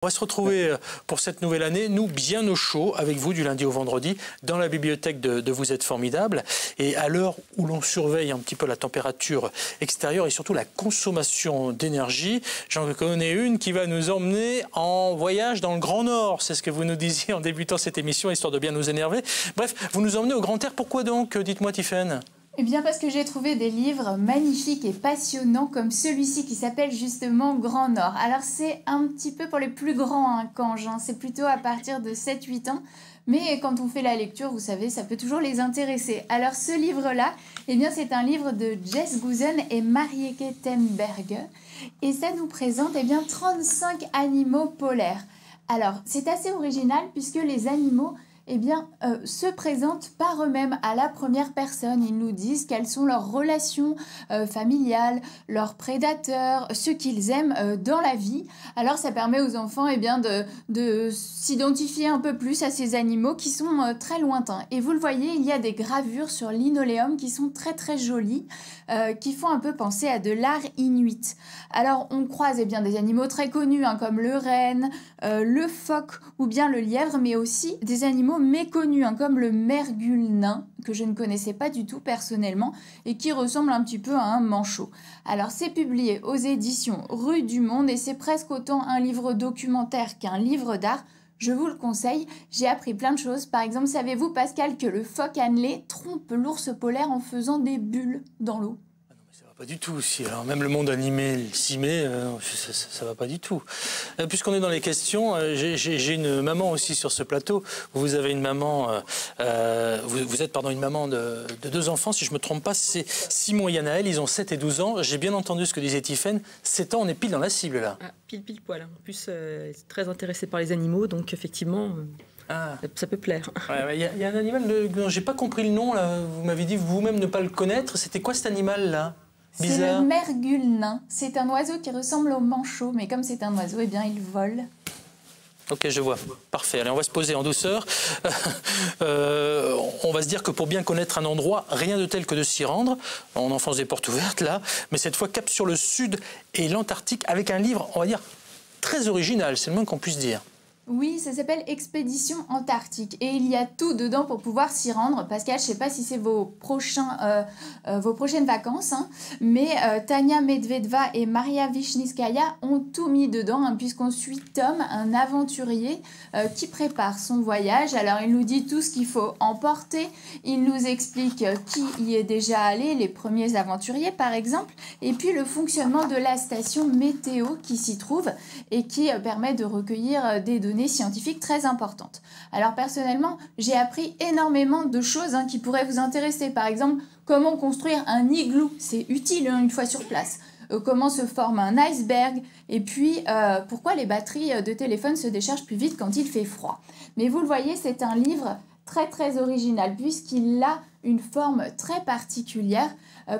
On va se retrouver pour cette nouvelle année, nous bien au chaud, avec vous du lundi au vendredi, dans la bibliothèque de Vous êtes formidable. Et à l'heure où l'on surveille un petit peu la température extérieure et surtout la consommation d'énergie, j'en connais une qui va nous emmener en voyage dans le Grand Nord. C'est ce que vous nous disiez en débutant cette émission, histoire de bien nous énerver. Bref, vous nous emmenez au Grand Air. Pourquoi donc? Dites-moi, Tiffaine. Eh bien parce que j'ai trouvé des livres magnifiques et passionnants comme celui-ci qui s'appelle justement Grand Nord. Alors c'est un petit peu pour les plus grands, hein, Kange, hein. C'est plutôt à partir de 7-8 ans. Mais quand on fait la lecture, vous savez, ça peut toujours les intéresser. Alors ce livre-là, eh bien c'est un livre de Jess Goosen et Marieke Tenberge. Et ça nous présente 35 animaux polaires. Alors c'est assez original puisque les animaux se présentent par eux-mêmes à la première personne. Ils nous disent quelles sont leurs relations familiales, leurs prédateurs, ce qu'ils aiment dans la vie. Alors ça permet aux enfants de s'identifier un peu plus à ces animaux qui sont très lointains. Et vous le voyez, il y a des gravures sur linoléum qui sont très très jolies, qui font un peu penser à de l'art inuit. Alors on croise des animaux très connus comme le renne, le phoque ou bien le lièvre, mais aussi des animaux méconnus comme le mergule nain, que je ne connaissais pas du tout personnellement et qui ressemble un petit peu à un manchot. Alors c'est publié aux éditions Rue du Monde et c'est presque autant un livre documentaire qu'un livre d'art. Je vous le conseille, j'ai appris plein de choses. Par exemple, savez-vous Pascal que le phoque annelé trompe l'ours polaire en faisant des bulles dans l'eau? Pas du tout aussi. Alors même le monde animé s'y met, ça va pas du tout. Puisqu'on est dans les questions, j'ai une maman aussi sur ce plateau. Vous avez une maman, vous êtes une maman de deux enfants, si je me trompe pas, c'est Simon et Yanaël, ils ont 7 et 12 ans. J'ai bien entendu ce que disait Tiffaine, 7 ans, on est pile dans la cible là. Ah, pile poil. En plus, très intéressé par les animaux, donc effectivement... Ça peut plaire. Il y a un animal dont j'ai pas compris le nom là. Vous m'avez dit vous-même ne pas le connaître. C'était quoi cet animal là? C'est le mergule nain. C'est un oiseau qui ressemble au manchot, mais comme c'est un oiseau, il vole. Ok, je vois. Parfait. Allez, on va se poser en douceur. On va se dire que pour bien connaître un endroit, rien de tel que de s'y rendre. On enfonce des portes ouvertes là, mais cette fois cap sur le sud et l'Antarctique avec un livre, on va dire, très original. C'est le moins qu'on puisse dire. Oui, ça s'appelle Expédition Antarctique et il y a tout dedans pour pouvoir s'y rendre. Pascal, je ne sais pas si c'est vos prochaines vacances, mais Tania Medvedeva et Maria Vishniskaya ont tout mis dedans puisqu'on suit Tom, un aventurier qui prépare son voyage. Alors il nous dit tout ce qu'il faut emporter, il nous explique qui y est déjà allé, les premiers aventuriers par exemple, et puis le fonctionnement de la station météo qui s'y trouve et qui permet de recueillir des données scientifiques très importantes. Alors personnellement, j'ai appris énormément de choses qui pourraient vous intéresser. Par exemple, comment construire un igloo, c'est utile une fois sur place. Comment se forme un iceberg et puis pourquoi les batteries de téléphone se déchargent plus vite quand il fait froid. Mais vous le voyez, c'est un livre très très original puisqu'il a une forme très particulière.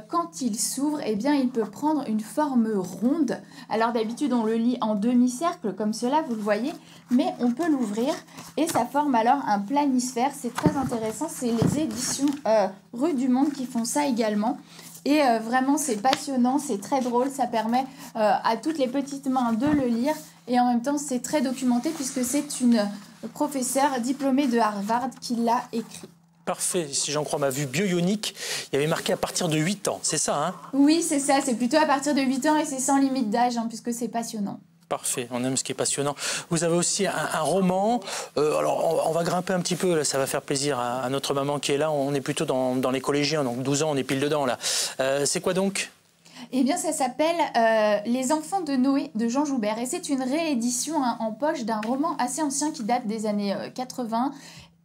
Quand il s'ouvre, il peut prendre une forme ronde. Alors d'habitude, on le lit en demi-cercle comme cela, vous le voyez, mais on peut l'ouvrir et ça forme alors un planisphère. C'est très intéressant, c'est les éditions Rue du Monde qui font ça également. Et vraiment, c'est passionnant, c'est très drôle, ça permet à toutes les petites mains de le lire. Et en même temps, c'est très documenté puisque c'est une professeure diplômée de Harvard qui l'a écrit. Parfait, si j'en crois ma vue bio-ionique, il y avait marqué à partir de 8 ans, c'est ça Oui, c'est ça, c'est plutôt à partir de 8 ans et c'est sans limite d'âge puisque c'est passionnant. Parfait, on aime ce qui est passionnant. Vous avez aussi un roman, alors on va grimper un petit peu, là, ça va faire plaisir à notre maman qui est là, on est plutôt dans les collégiens, donc 12 ans, on est pile dedans là. C'est quoi donc ? Eh bien, ça s'appelle Les enfants de Noé de Jean Joubert et c'est une réédition en poche d'un roman assez ancien qui date des années 80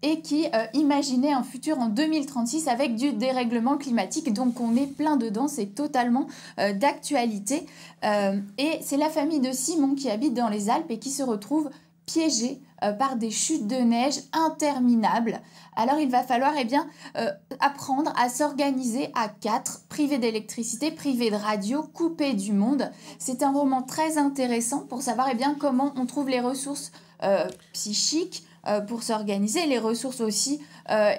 et qui imaginait un futur en 2036 avec du dérèglement climatique. Donc on est plein dedans, c'est totalement d'actualité. Et c'est la famille de Simon qui habite dans les Alpes et qui se retrouve piégée par des chutes de neige interminables. Alors il va falloir apprendre à s'organiser à 4, privé d'électricité, privé de radio, coupé du monde. C'est un roman très intéressant pour savoir comment on trouve les ressources psychiques, pour s'organiser, les ressources aussi,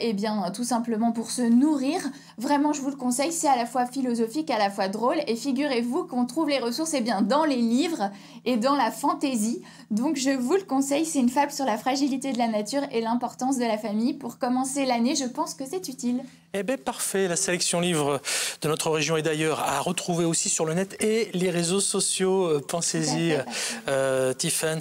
eh bien, tout simplement pour se nourrir. Vraiment, je vous le conseille, c'est à la fois philosophique, à la fois drôle. Et figurez-vous qu'on trouve les ressources dans les livres et dans la fantaisie. Donc, je vous le conseille, c'est une fable sur la fragilité de la nature et l'importance de la famille. Pour commencer l'année, je pense que c'est utile. Eh bien, parfait. La sélection livres de notre région et d'ailleurs à retrouver aussi sur le net et les réseaux sociaux. Pensez-y, Tiffen.